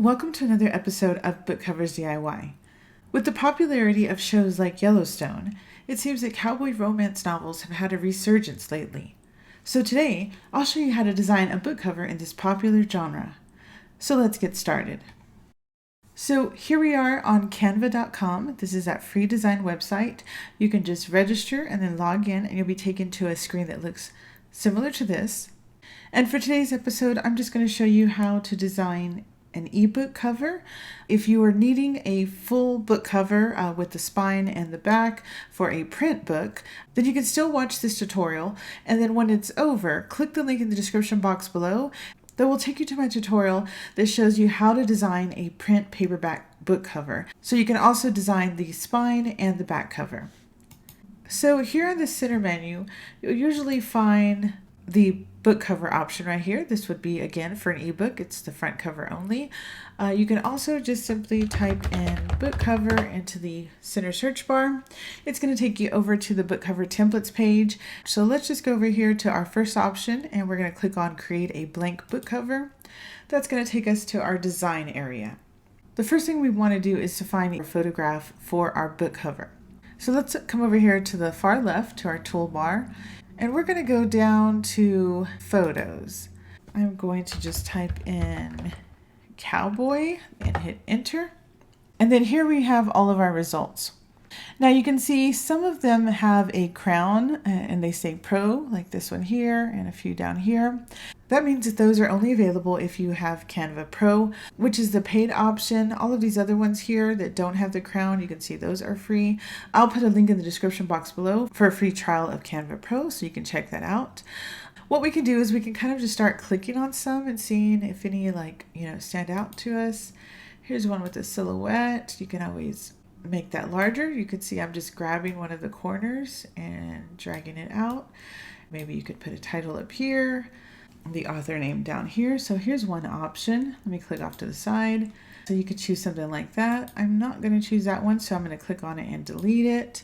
Welcome to another episode of Book Covers DIY. With the popularity of shows like Yellowstone, it seems that cowboy romance novels have had a resurgence lately. So today, I'll show you how to design a book cover in this popular genre. So let's get started. So here we are on Canva.com. This is that free design website. You can just register and then log in and you'll be taken to a screen that looks similar to this. And for today's episode, I'm just going to show you how to design an ebook cover. If you are needing a full book cover with the spine and the back for a print book, then you can still watch this tutorial, and then when it's over, click the link in the description box below. That will take you to my tutorial that shows you how to design a print paperback book cover. So you can also design the spine and the back cover. So here on the center menu, you'll usually find the book cover option right here. This would be, again, for an ebook. It's the front cover only. You can also just simply type in book cover into the center search bar. It's going to take you over to the book cover templates page. So let's just go over here to our first option and we're going to click on create a blank book cover. That's going to take us to our design area. The first thing we want to do is to find a photograph for our book cover. So let's come over here to the far left to our toolbar. And we're going to go down to photos. I'm going to just type in cowboy and hit enter. And then here we have all of our results. Now you can see some of them have a crown and they say pro, like this one here and a few down here. That means that those are only available if you have Canva Pro, which is the paid option. All of these other ones here that don't have the crown, you can see those are free. I'll put a link in the description box below for a free trial of Canva Pro, so you can check that out. What we can do is we can kind of just start clicking on some and seeing if any stand out to us. Here's one with a silhouette. You can always make that larger. You can see I'm just grabbing one of the corners and dragging it out. Maybe you could put a title up here, the author name down here. So here's one option. Let me click off to the side. So you could choose something like that. I'm not going to choose that one, so I'm going to click on it and delete it.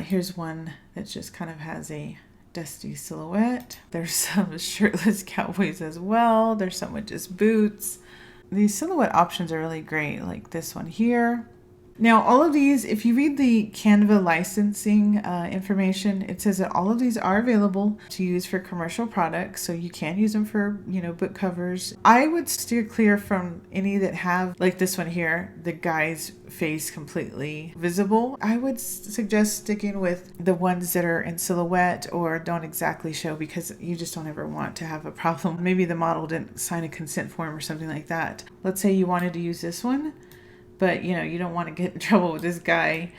Here's one that just kind of has a dusty silhouette. There's some shirtless cowboys as well. There's some with just boots. These silhouette options are really great, like this one here. Now, all of these, if you read the Canva licensing information, it says that all of these are available to use for commercial products, so you can use them for, book covers. I would steer clear from any that have, like this one here, the guy's face completely visible. I would suggest sticking with the ones that are in silhouette or don't exactly show, because you just don't ever want to have a problem. Maybe the model didn't sign a consent form or something like that. Let's say you wanted to use this one, but you don't want to get in trouble with this guy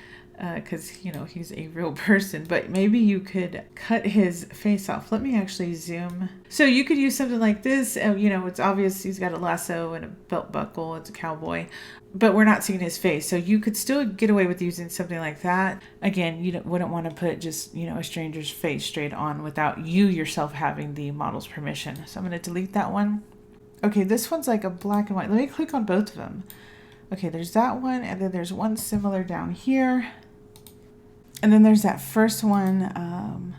because he's a real person. But maybe you could cut his face off. Let me actually zoom. So you could use something like this. It's obvious he's got a lasso and a belt buckle. It's a cowboy, but we're not seeing his face. So you could still get away with using something like that. Again, you wouldn't want to put just a stranger's face straight on without you yourself having the model's permission. So I'm going to delete that one. Okay, this one's like a black and white. Let me click on both of them. Okay, there's that one, and then there's one similar down here. And then there's that first one.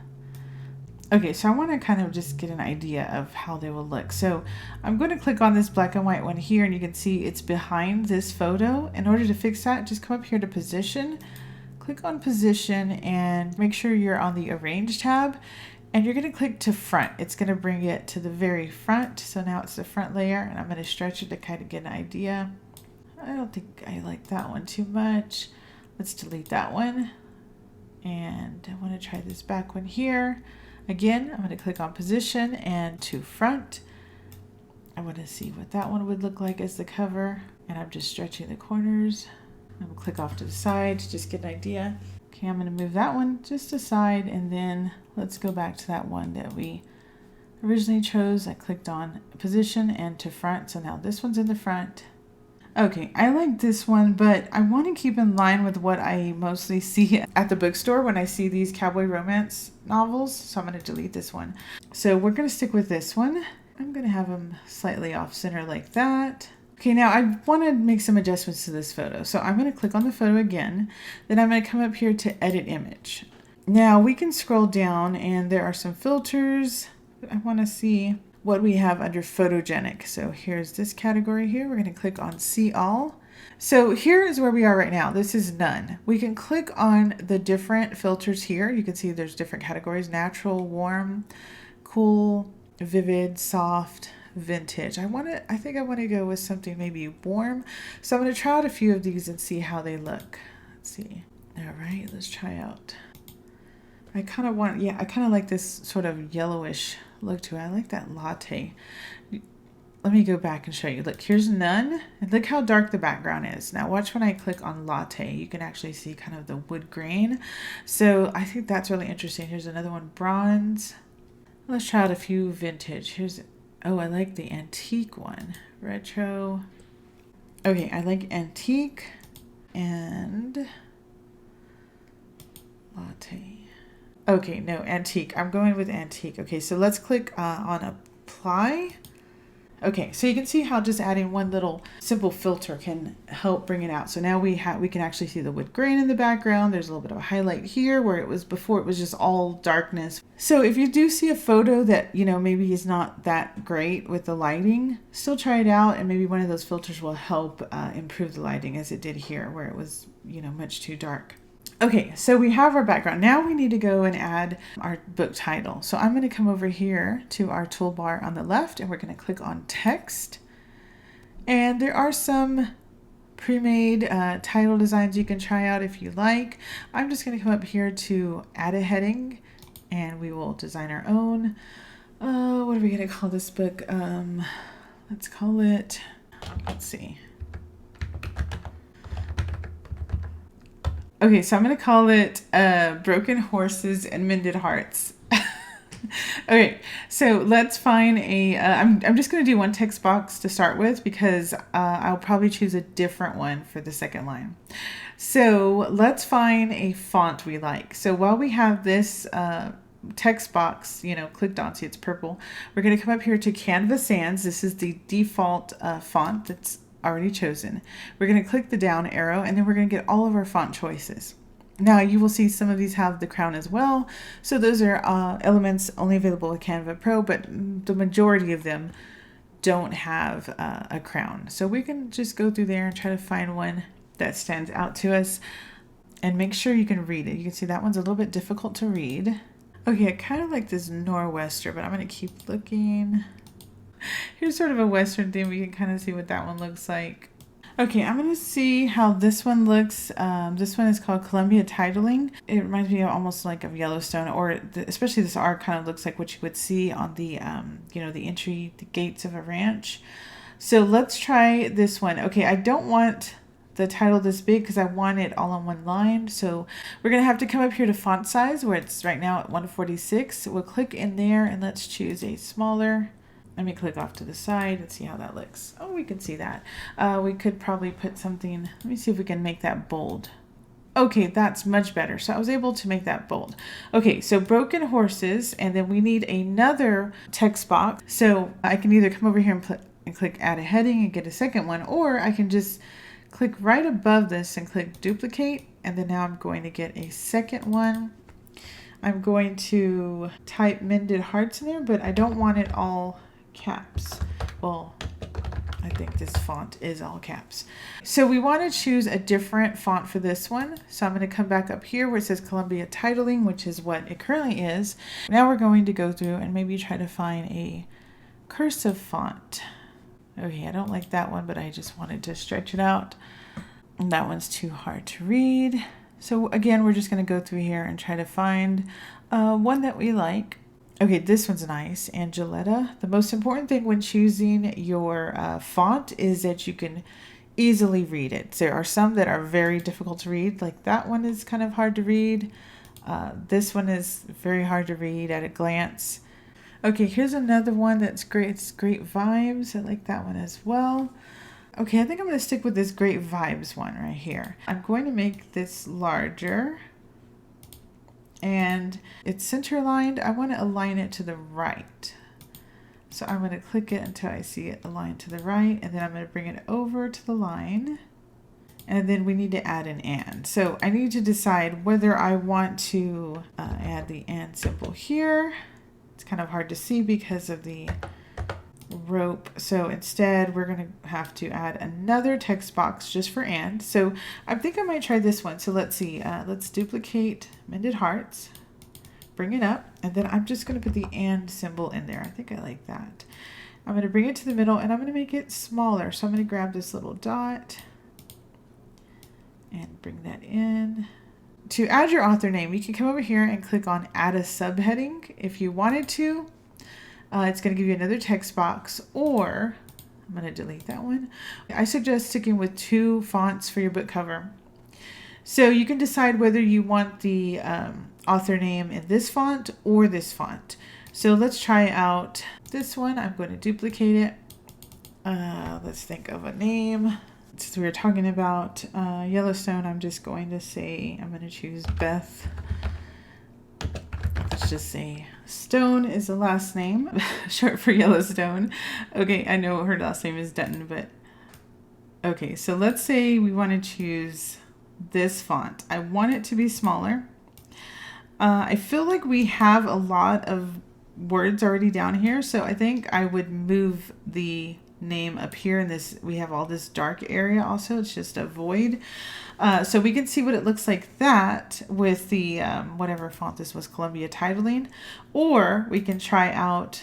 Okay, so I want to kind of just get an idea of how they will look. So I'm going to click on this black and white one here, and you can see it's behind this photo. In order to fix that, just come up here to position. Click on position and make sure you're on the arrange tab. And you're going to click to front. It's going to bring it to the very front. So now it's the front layer, and I'm going to stretch it to kind of get an idea. I don't think I like that one too much. Let's delete that one. And I want to try this back one here. Again, I'm going to click on position and to front. I want to see what that one would look like as the cover. And I'm just stretching the corners. I'm going to click off to the side to just get an idea. Okay, I'm going to move that one just aside. And then let's go back to that one that we originally chose. I clicked on position and to front. So now this one's in the front. Okay, I like this one, but I want to keep in line with what I mostly see at the bookstore when I see these cowboy romance novels. So I'm going to delete this one. So we're going to stick with this one. I'm going to have them slightly off center like that. Okay, now I want to make some adjustments to this photo. So I'm going to click on the photo again. Then I'm going to come up here to edit image. Now we can scroll down and there are some filters. I want to see what we have under photogenic. So here's this category here. We're going to click on see all. So here is where we are right now. This is none. We can click on the different filters here. You can see there's different categories: natural, warm, cool, vivid, soft, vintage. I think I want to go with something maybe warm. So I'm going to try out a few of these and see how they look. Let's see. All right, let's try out. I kind of like this sort of yellowish look to it. I like that latte. Let me go back and show you. Look, here's none. And look how dark the background is. Now watch when I click on latte. You can actually see kind of the wood grain. So I think that's really interesting. Here's another one, bronze. Let's try out a few vintage. Oh, I like the antique one. Retro. Okay, I like antique and latte. Okay, no, antique. I'm going with antique. Okay, so let's click on apply. Okay, so you can see how just adding one little simple filter can help bring it out. So now we can actually see the wood grain in the background. There's a little bit of a highlight here where it was before it was just all darkness. So if you do see a photo that, maybe is not that great with the lighting, still try it out, and maybe one of those filters will help improve the lighting as it did here where it was, much too dark. Okay, so we have our background. Now we need to go and add our book title. So I'm going to come over here to our toolbar on the left, and we're going to click on text. And there are some pre-made title designs you can try out if you like. I'm just going to come up here to add a heading, and we will design our own. What are we going to call this book? Let's call it, let's see. Okay, so I'm going to call it Broken Horses and Mended Hearts. Okay, so let's find I'm just going to do one text box to start with because I'll probably choose a different one for the second line. So let's find a font we like. So while we have this text box, clicked on, see it's purple, we're going to come up here to Canva Sans. This is the default font that's already chosen. We're going to click the down arrow, and then we're going to get all of our font choices. Now you will see some of these have the crown as well. So those are elements only available with Canva Pro, but the majority of them don't have a crown. So we can just go through there and try to find one that stands out to us, and make sure you can read it. You can see that one's a little bit difficult to read. Okay, I kind of like this Nor'wester, but I'm going to keep looking. Here's sort of a Western theme. We can kind of see what that one looks like. Okay, I'm going to see how this one looks. This one is called Columbia Titling. It reminds me almost like of Yellowstone, or especially this art kind of looks like what you would see on the, the gates of a ranch. So let's try this one. Okay, I don't want the title this big because I want it all on one line. So we're going to have to come up here to font size where it's right now at 146. We'll click in there and let's choose a smaller. Let me click off to the side and see how that looks. Oh, we can see that. We could probably put something, let me see if we can make that bold. Okay, that's much better. So I was able to make that bold. Okay, so Broken Horses, and then we need another text box. So I can either come over here and click add a heading and get a second one, or I can just click right above this and click duplicate, and then now I'm going to get a second one. I'm going to type Mended Hearts in there, but I don't want it all caps. Well, I think this font is all caps. So we want to choose a different font for this one. So I'm going to come back up here where it says Columbia Titling, which is what it currently is. Now we're going to go through and maybe try to find a cursive font. Okay, I don't like that one, but I just wanted to stretch it out. And that one's too hard to read. So again, we're just going to go through here and try to find one that we like. Okay, this one's nice, Angeletta. The most important thing when choosing your font is that you can easily read it. There are some that are very difficult to read, like that one is kind of hard to read. This one is very hard to read at a glance. Okay, here's another one that's great. It's Great Vibes. I like that one as well. Okay, I think I'm going to stick with this Great Vibes one right here. I'm going to make this larger. And it's center aligned. I want to align it to the right. So I'm going to click it until I see it aligned to the right. And then I'm going to bring it over to the line. And then we need to add an and. So I need to decide whether I want to add the and symbol here. It's kind of hard to see because of the rope. So instead, we're going to have to add another text box just for and. So I think I might try this one. So let's see. Let's duplicate mended hearts, bring it up, and then I'm just going to put the and symbol in there. I think I like that. I'm going to bring it to the middle, and I'm going to make it smaller. So I'm going to grab this little dot and bring that in. To add your author name, you can come over here and click on Add a Subheading if you wanted to. It's going to give you another text box, or I'm going to delete that one. I suggest sticking with 2 fonts for your book cover. So you can decide whether you want the author name in this font or this font. So let's try out this one. I'm going to duplicate it. Let's think of a name. Since we were talking about Yellowstone, I'm just going to say, I'm going to choose Beth. Let's just say Stone is the last name, short for Yellowstone. Okay, I know her last name is Dutton, but okay, so let's say we want to choose this font. I want it to be smaller. I feel like we have a lot of words already down here, so I think I would move the name up here in this. We have all this dark area also. It's just a void. So we can see what it looks like that with the whatever font this was, Columbia Titling, or we can try out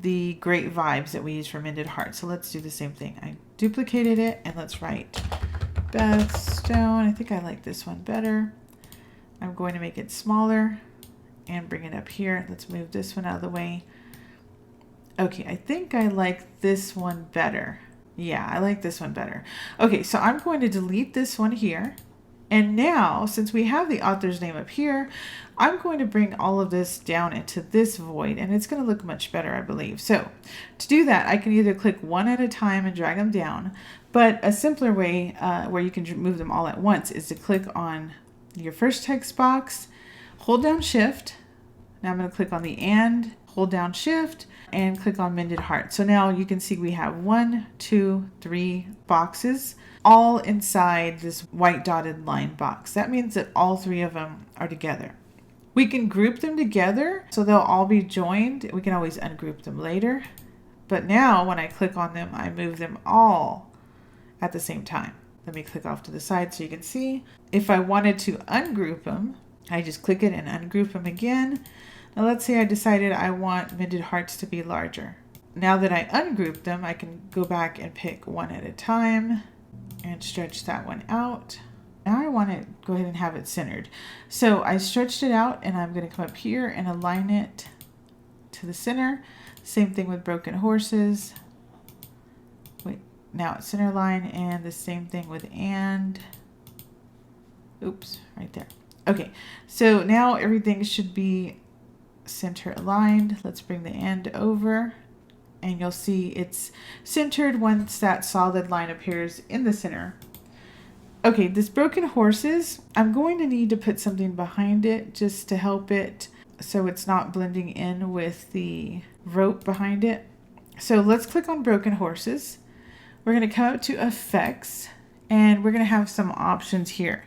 the Great Vibes that we use for Mended Heart. So let's do the same thing. I duplicated it, and let's write Beth Stone. I think I like this one better. I'm going to make it smaller and bring it up here. Let's move this one out of the way. Okay, I think I like this one better. Yeah, I like this one better. Okay, so I'm going to delete this one here. And now, since we have the author's name up here, I'm going to bring all of this down into this void, and it's going to look much better, I believe. So to do that, I can either click one at a time and drag them down, but a simpler way where you can move them all at once is to click on your first text box, hold down Shift. Now I'm going to click on the and, hold down Shift, and click on Mended Heart. So now you can see we have 1, 2, 3 boxes all inside this white dotted line box. That means that all 3 of them are together. We can group them together so they'll all be joined. We can always ungroup them later. But now when I click on them, I move them all at the same time. Let me click off to the side so you can see. If I wanted to ungroup them, I just click it and ungroup them again. Now let's say I decided I want Mended Hearts to be larger. Now that I ungroup them, I can go back and pick one at a time and stretch that one out. Now I want to go ahead and have it centered. So I stretched it out, and I'm going to come up here and align it to the center. Same thing with Broken Horses. Wait, now it's center line, and the same thing with and. Oops, right there. Okay, so now everything should be center aligned. Let's bring the end over, and you'll see it's centered once that solid line appears in the center. Okay, this Broken Horses, I'm going to need to put something behind it just to help it so it's not blending in with the rope behind it. So let's click on Broken Horses. We're going to come up to Effects, and we're going to have some options here.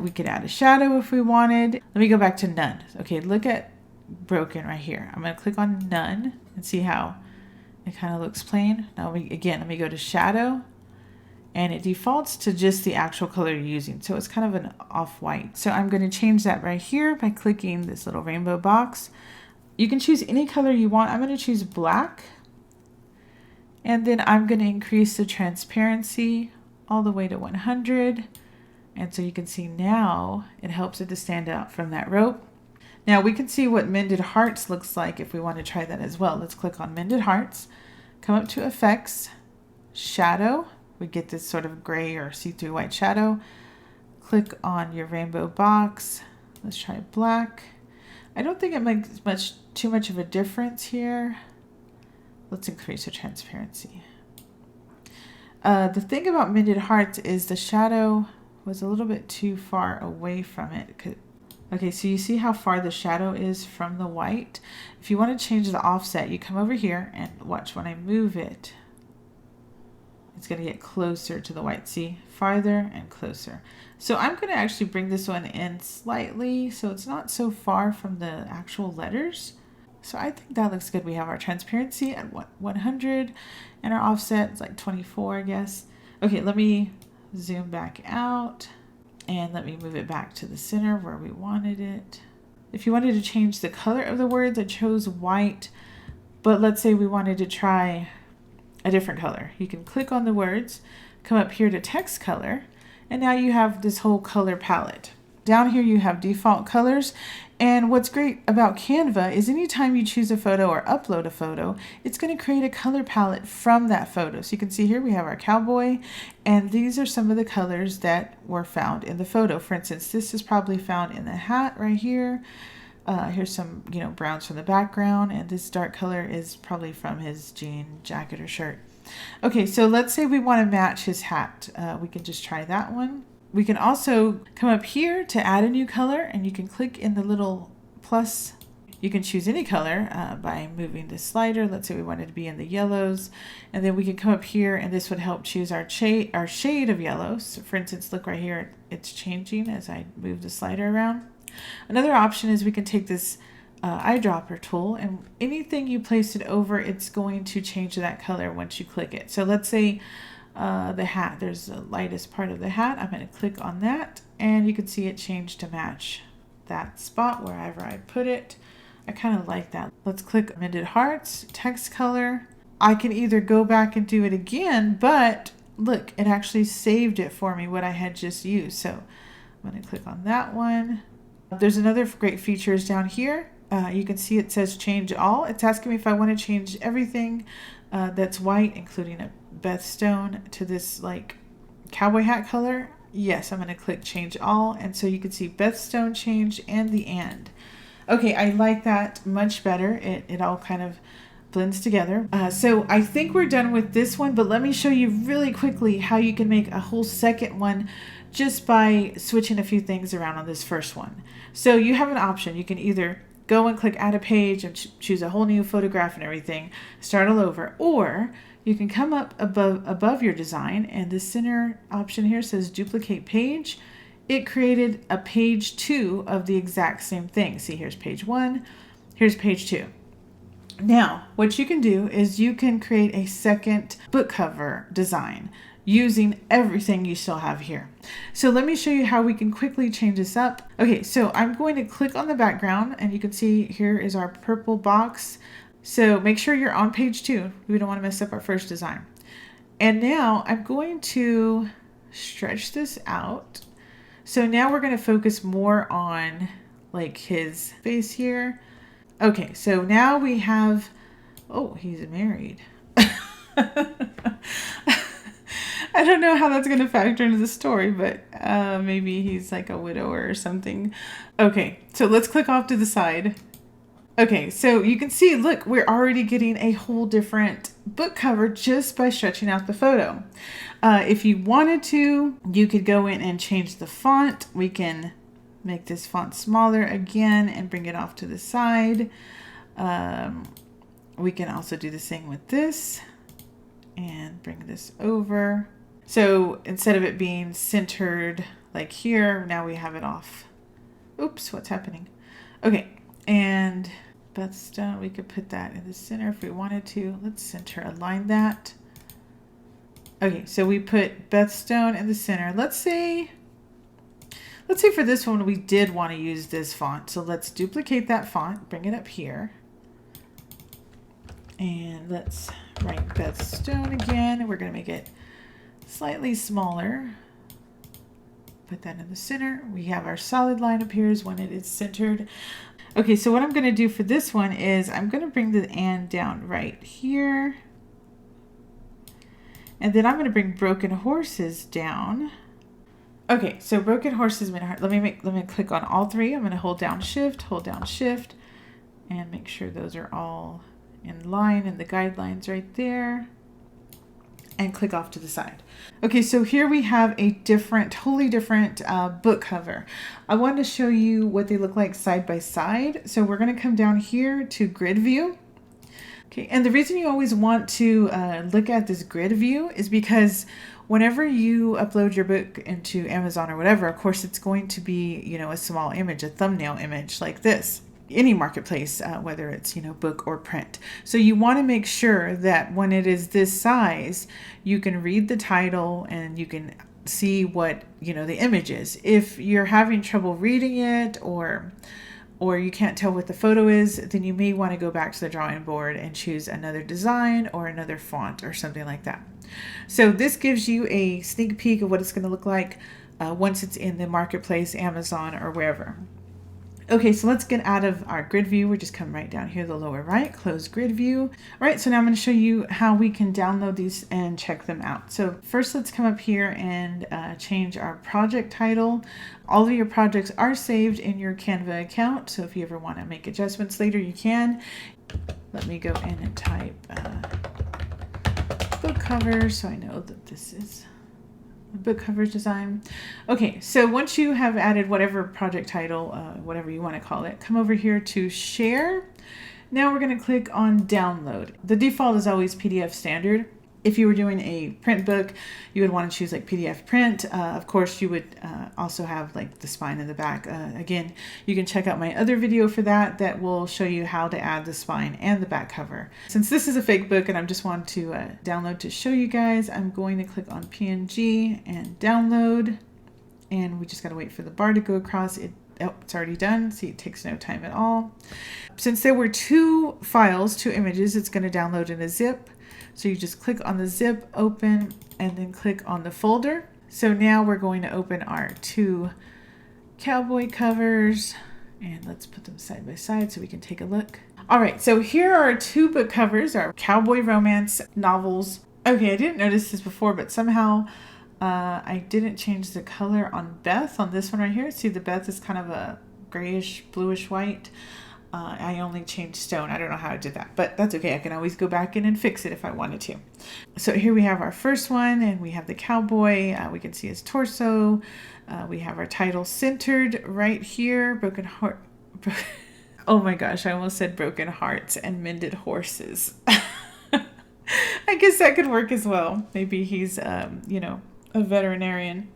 We could add a shadow if we wanted. Let me go back to none. Okay, look at Broken right here. I'm going to click on none and see how it kind of looks plain. Now let me go to shadow, and it defaults to just the actual color you're using. So it's kind of an off-white. So I'm going to change that right here by clicking this little rainbow box. You can choose any color you want. I'm going to choose black, and then I'm going to increase the transparency all the way to 100. And so you can see now it helps it to stand out from that rope. Now we can see what Mended Hearts looks like if we want to try that as well. Let's click on Mended Hearts, come up to Effects, Shadow. We get this sort of gray or see-through white shadow. Click on your rainbow box. Let's try black. I don't think it makes too much of a difference here. Let's increase the transparency. The thing about Mended Hearts is the shadow was a little bit too far away from it. Okay, so you see how far the shadow is from the white? If you want to change the offset, you come over here and watch when I move it. It's going to get closer to the white. See? Farther and closer. So I'm going to actually bring this one in slightly so it's not so far from the actual letters. So I think that looks good. We have our transparency at 100 and our offset is like 24, I guess. Okay, let me zoom back out and let me move it back to the center where we wanted it. If you wanted to change the color of the words, I chose white, but let's say we wanted to try a different color. You can click on the words, come up here to text color, and now you have this whole color palette. Down here you have default colors, and what's great about Canva is anytime you choose a photo or upload a photo, it's going to create a color palette from that photo. So you can see here we have our cowboy, and these are some of the colors that were found in the photo. For instance, this is probably found in the hat right here. Here's some, browns from the background, and this dark color is probably from his jean jacket or shirt. Okay, so let's say we want to match his hat. We can just try that one. We can also come up here to add a new color, and you can click in the little plus. You can choose any color by moving the slider. Let's say we wanted to be in the yellows, and then we can come up here, and this would help choose our shade of yellow. So for instance, look right here, it's changing as I move the slider around. Another option is we can take this eyedropper tool, and anything you place it over, it's going to change that color once you click it. So let's say the hat, there's the lightest part of the hat. I'm going to click on that, and you can see it change to match that spot wherever I put it. I kind of like that. Let's click amended hearts, text color. I can either go back and do it again, but look, it actually saved it for me what I had just used. So I'm going to click on that one. There's another great features down here. You can see it says change all. It's asking me if I want to change everything that's white, including a Beth Stone, to this like cowboy hat color. Yes, I'm going to click change all, and so you can see Beth Stone change and the and. Okay, I like that much better. It all kind of blends together. So I think we're done with this one, but let me show you really quickly how you can make a whole second one just by switching a few things around on this first one. So you have an option. You can either go and click add a page and choose a whole new photograph and everything, start all over, or you can come up above your design, and the center option here says duplicate page. It created a page 2 of the exact same thing. See, here's page 1, here's page 2. Now, what you can do is you can create a second book cover design using everything you still have here. So let me show you how we can quickly change this up. Okay, so I'm going to click on the background, and you can see here is our purple box. So make sure you're on page 2. We don't want to mess up our first design. And now I'm going to stretch this out. So now we're going to focus more on like his face here. Okay, so now we have, oh, he's married. I don't know how that's going to factor into the story, but maybe he's like a widower or something. Okay, so let's click off to the side. Okay, so you can see, look, we're already getting a whole different book cover just by stretching out the photo. If you wanted to, you could go in and change the font. We can make this font smaller again and bring it off to the side. We can also do the same with this and bring this over. So instead of it being centered like here, now we have it off. Oops, what's happening? Okay, and Beth Stone, we could put that in the center if we wanted to. Let's center align that. Okay, so we put Beth Stone in the center. Let's say for this one we did want to use this font. So let's duplicate that font, bring it up here. And let's write Beth Stone again. We're going to make it slightly smaller. Put that in the center. We have our solid line appears when it is centered. Okay, so what I'm going to do for this one is I'm going to bring the and down right here. And then I'm going to bring broken horses down. Okay, so broken horses, let me click on all three. I'm going to hold down shift, and make sure those are all in line and the guidelines right there, and click off to the side. Okay, so here we have a totally different book cover. I wanted to show you what they look like side by side. So we're going to come down here to grid view. Okay, and the reason you always want to look at this grid view is because whenever you upload your book into Amazon or whatever, of course, it's going to be, a small image, a thumbnail image like this. any marketplace, whether it's, book or print. So you want to make sure that when it is this size, you can read the title and you can see what, the image is. If you're having trouble reading it or you can't tell what the photo is, then you may want to go back to the drawing board and choose another design or another font or something like that. So this gives you a sneak peek of what it's going to look like once it's in the marketplace, Amazon, or wherever. Okay, so let's get out of our grid view. We're just come right down here, the lower right, close grid view. All right, so now I'm going to show you how we can download these and check them out. So first, let's come up here and change our project title. All of your projects are saved in your Canva account, so if you ever want to make adjustments later, you can. Let me go in and type book cover so I know that this is book cover design. Okay, so once you have added whatever project title, whatever you want to call it, come over here to share. Now we're going to click on download. The default is always PDF standard. If you were doing a print book, you would want to choose like PDF print. Of course, you would also have like the spine in the back. Again, you can check out my other video for that. That will show you how to add the spine and the back cover. Since this is a fake book and I just want to download to show you guys, I'm going to click on PNG and download. And we just got to wait for the bar to go across. It's already done. See, it takes no time at all. Since there were two images, it's going to download in a zip. So you just click on the zip, open, and then click on the folder. So now we're going to open our two cowboy covers, and let's put them side by side so we can take a look. All right, so here are our two book covers, our Cowboy Romance novels. Okay, I didn't notice this before, but somehow I didn't change the color on Beth on this one right here. See, the Beth is kind of a grayish, bluish white. I only changed stone. I don't know how I did that, but that's okay. I can always go back in and fix it if I wanted to. So here we have our first one, and we have the cowboy. We can see his torso. We have our title centered right here. Broken heart. Oh my gosh, I almost said broken hearts and mended horses. I guess that could work as well. Maybe he's, a veterinarian.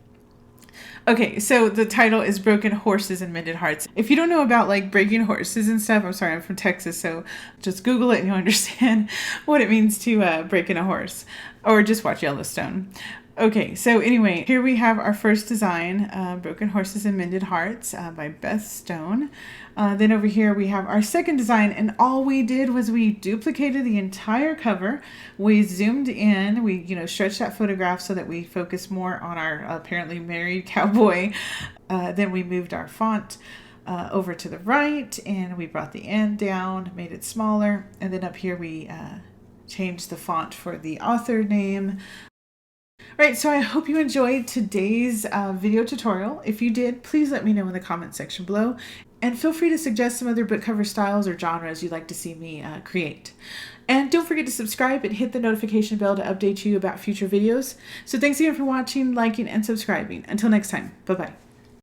Okay, so the title is Broken Horses and Mended Hearts. If you don't know about like breaking horses and stuff, I'm sorry, I'm from Texas, so just Google it and you'll understand what it means to break in a horse, or just watch Yellowstone. Okay, so anyway, here we have our first design, Broken Horses and Mended Hearts by Beth Stone. Then over here we have our second design, and all we did was we duplicated the entire cover. We zoomed in, we stretched that photograph so that we focus more on our apparently married cowboy. Then we moved our font over to the right, and we brought the end down, made it smaller, and then up here we changed the font for the author name. Right, so I hope you enjoyed today's video tutorial. If you did, please let me know in the comment section below. And feel free to suggest some other book cover styles or genres you'd like to see me create. And don't forget to subscribe and hit the notification bell to update you about future videos. So thanks again for watching, liking, and subscribing. Until next time, bye-bye.